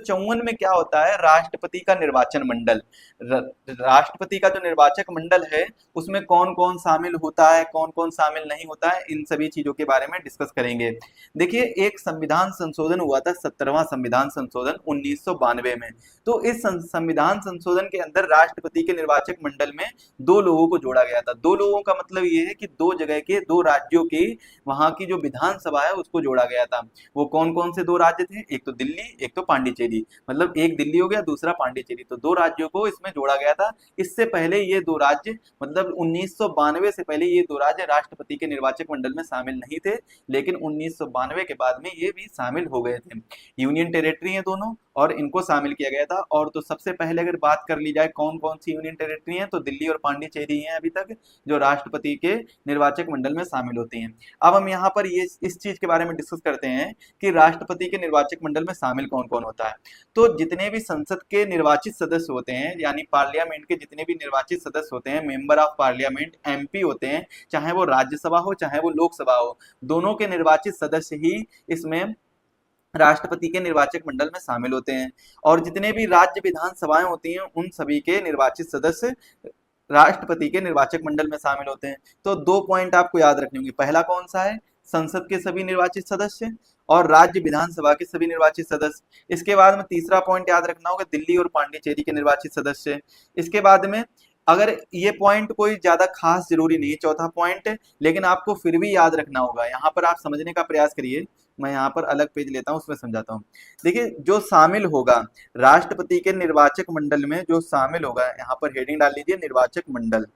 1954 में क्या होता है, राष्ट्रपति का निर्वाचन मंडल। राष्ट्रपति का जो निर्वाचक मंडल है उसमें कौन कौन शामिल होता है, कौन कौन शामिल नहीं होता है, इन सभी चीजों के बारे में डिस्कस करेंगे। देखिए, एक संविधान संशोधन हुआ था, 17वां संविधान संशोधन 1992 में। तो इस संविधान संशोधन के अंदर राष्ट्रपति के निर्वाचक मंडल में दो लोगों को जोड़ा गया था। दो लोगों का मतलब ये है कि दो जगह के, दो राज्यों की, वहां की जो विधानसभा है उसको जोड़ा गया था। वो कौन कौन से दो राज्य थे, एक तो दिल्ली, एक तो पांडिचेरी। मतलब एक दिल्ली हो गया, दूसरा पांडिचेरी, तो दो राज्यों को इसमें जोड़ा गया था। इससे पहले ये दो राज्य, मतलब 1992 से पहले ये दो राज्य राष्ट्रपति के निर्वाचक मंडल में शामिल नहीं थे, लेकिन 1992 के बाद में ये भी शामिल हो गए थे। यूनियन टेरिटरी है दोनों, और इनको शामिल किया गया था। और तो सबसे पहले अगर बात कर ली जाए कौन कौन सी यूनियन टेरिटरी है, तो दिल्ली और पांडिचेरी हैं अभी तक, जो राष्ट्रपति के निर्वाचक मंडल में शामिल होती हैं। अब हम यहाँ पर ये इस चीज के बारे में डिस्कस करते हैं कि राष्ट्रपति के निर्वाचक मंडल में शामिल कौन कौन होता है। तो जितने भी संसद के निर्वाचित सदस्य होते हैं, यानी पार्लियामेंट के जितने भी निर्वाचित सदस्य होते हैं, मेंबर ऑफ पार्लियामेंट, एमपी होते हैं, चाहे वो राज्यसभा हो चाहे वो लोकसभा हो, दोनों के निर्वाचित सदस्य ही इसमें राष्ट्रपति के निर्वाचक मंडल में शामिल होते हैं। और जितने भी राज्य विधानसभाएं होती हैं उन सभी के निर्वाचित सदस्य राष्ट्रपति के निर्वाचक मंडल में शामिल होते हैं। तो दो पॉइंट आपको याद रखने होंगे। पहला कौन सा है, संसद के सभी निर्वाचित सदस्य, और राज्य विधानसभा के सभी निर्वाचित सदस्य। इसके बाद में तीसरा पॉइंट याद रखना होगा, दिल्ली और पांडिचेरी के निर्वाचित सदस्य। इसके बाद में, अगर ये पॉइंट कोई ज्यादा खास जरूरी नहीं, चौथा पॉइंट, लेकिन आपको फिर भी याद रखना होगा, यहाँ पर आप समझने का प्रयास करिए। मैं यहाँ पर अलग पेज लेता हूँ, उसमें समझाता हूँ। देखिए, जो शामिल होगा राष्ट्रपति के निर्वाचक मंडल में, जो शामिल होगा, यहाँ पर हेडिंग डाल लीजिए निर्वाचक मंडल।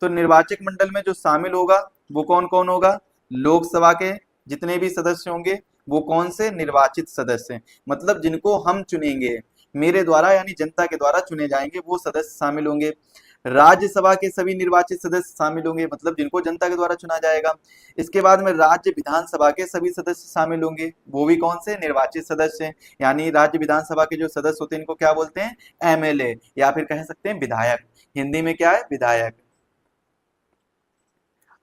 तो निर्वाचक मंडल में जो शामिल होगा वो कौन कौन होगा, लोकसभा के जितने भी सदस्य होंगे, वो कौन से, निर्वाचित सदस्य, मतलब जिनको हम चुनेंगे, मेरे द्वारा यानी जनता के द्वारा चुने जाएंगे, वो सदस्य शामिल होंगे। राज्यसभा के सभी निर्वाचित सदस्य शामिल होंगे, मतलब जिनको जनता के द्वारा चुना जाएगा। इसके बाद में राज्य विधानसभा के सभी सदस्य शामिल होंगे, वो भी कौन से, निर्वाचित सदस्य, यानी राज्य विधानसभा के जो सदस्य होते हैं इनको क्या बोलते हैं, एमएलए, या फिर कह सकते हैं विधायक। हिंदी में क्या है, विधायक।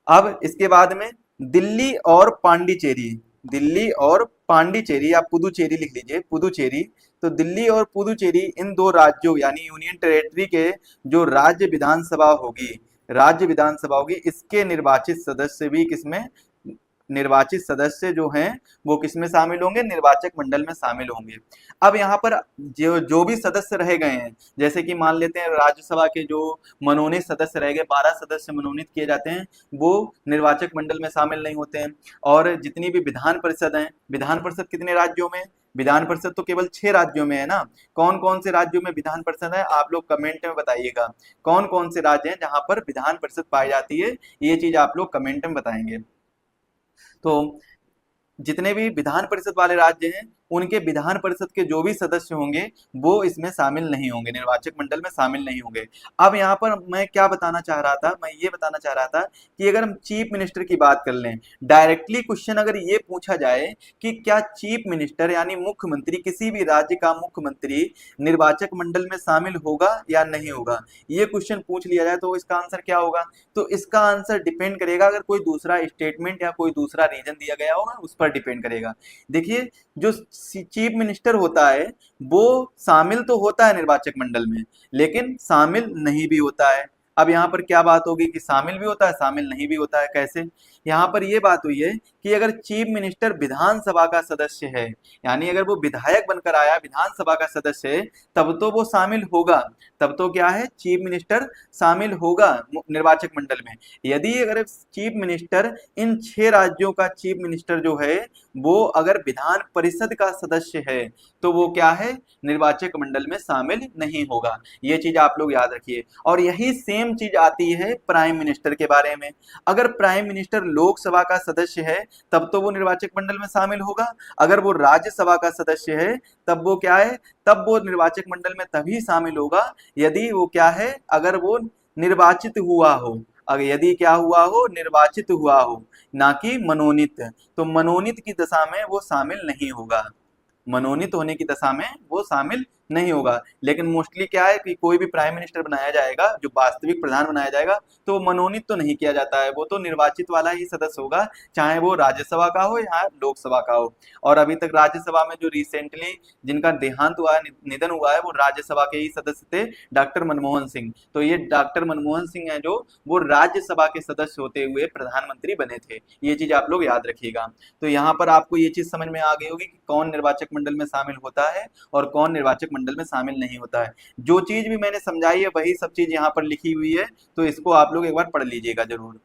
अब इसके बाद में दिल्ली और पांडिचेरी, दिल्ली और पांडिचेरी, आप पुदुचेरी लिख लीजिए, पुदुचेरी। तो दिल्ली और पुदुचेरी, इन दो राज्यों यानी यूनियन टेरिटरी के जो राज्य विधानसभा होगी, राज्य विधानसभा होगी, इसके निर्वाचित सदस्य भी किसमें, निर्वाचित सदस्य जो हैं वो किसमें शामिल होंगे, निर्वाचक मंडल में शामिल होंगे। अब यहाँ पर जो भी सदस्य रह गए हैं, जैसे कि मान लेते हैं राज्यसभा के जो मनोनीत सदस्य रह गए, 12 सदस्य मनोनीत किए जाते हैं, वो निर्वाचक मंडल में शामिल नहीं होते हैं। और जितनी भी विधान परिषद है, विधान परिषद कितने राज्यों में, विधान परिषद तो केवल 6 राज्यों में है ना। कौन कौन से राज्यों में विधान परिषद है, आप लोग कमेंट में बताइएगा, कौन कौन से राज्य हैं जहां पर विधान परिषद पाई जाती है, ये चीज आप लोग कमेंट में बताएंगे। तो जितने भी विधान परिषद वाले राज्य हैं उनके विधान परिषद के जो भी सदस्य होंगे वो इसमें शामिल नहीं होंगे, निर्वाचक मंडल में शामिल नहीं होंगे। अब यहाँ पर मैं क्या बताना चाह रहा था, मैं ये बताना चाह रहा था कि अगर हम चीफ मिनिस्टर की बात कर लें, डायरेक्टली क्वेश्चन अगर ये पूछा जाए कि क्या चीफ मिनिस्टर यानी मुख्यमंत्री, किसी भी राज्य का मुख्यमंत्री निर्वाचक मंडल में शामिल होगा या नहीं होगा, ये क्वेश्चन पूछ लिया जाए तो इसका आंसर क्या होगा। तो इसका आंसर डिपेंड करेगा, अगर कोई दूसरा स्टेटमेंट या कोई दूसरा रीजन दिया गया होगा उस पर डिपेंड करेगा। देखिए, जो चीफ मिनिस्टर होता है वो शामिल तो होता है निर्वाचक मंडल में, लेकिन शामिल नहीं भी होता है। अब यहाँ पर क्या बात होगी कि शामिल भी होता है शामिल नहीं भी होता है, कैसे, यहाँ पर ये बात हुई है कि अगर चीफ मिनिस्टर विधानसभा का सदस्य है, यानी अगर वो विधायक बनकर आया, विधानसभा का सदस्य है, तब तो वो शामिल होगा, तब तो क्या है, चीफ मिनिस्टर शामिल होगा निर्वाचक मंडल में। यदि अगर चीफ मिनिस्टर, इन 6 राज्यों का चीफ मिनिस्टर जो है वो अगर विधान परिषद का सदस्य है तो वो क्या है, निर्वाचक मंडल में शामिल नहीं होगा। ये चीज आप लोग याद रखिए। और यही सेम चीज आती है प्राइम मिनिस्टर के बारे में। अगर प्राइम मिनिस्टर लोकसभा का सदस्य है तब तो वो निर्वाचक मंडल में शामिल होगा, अगर वो राज्यसभा का सदस्य है तब वो क्या है, तब वो निर्वाचक मंडल में तभी शामिल होगा यदि वो क्या है, अगर वो निर्वाचित हुआ हो, अगर यदि क्या हुआ हो, निर्वाचित हुआ हो, ना कि मनोनीत। तो मनोनीत की दशा में वो शामिल नहीं होगा, मनोनीत होने की दशा में वो शामिल नहीं होगा। लेकिन मोस्टली क्या है कि कोई भी प्राइम मिनिस्टर बनाया जाएगा, जो वास्तविक प्रधान बनाया जाएगा, तो वो मनोनीत तो नहीं किया जाता है, वो तो निर्वाचित वाला ही सदस्य होगा, चाहे वो राज्यसभा का हो या लोकसभा का हो। और अभी तक राज्यसभा में जो रिसेंटली जिनका देहांत हुआ है, निधन हुआ है, वो राज्यसभा के ही सदस्य थे, डॉक्टर मनमोहन सिंह। तो ये डॉक्टर मनमोहन सिंह है जो वो राज्यसभा के सदस्य होते हुए प्रधानमंत्री बने थे। ये चीज आप लोग याद रखिएगा। तो यहाँ पर आपको ये चीज समझ में आ गई होगी कि कौन निर्वाचक मंडल में शामिल होता है और कौन निर्वाचक मंडल में शामिल नहीं होता है। जो चीज भी मैंने समझाई है वही सब चीज यहाँ पर लिखी हुई है, तो इसको आप लोग एक बार पढ़ लीजिएगा जरूर।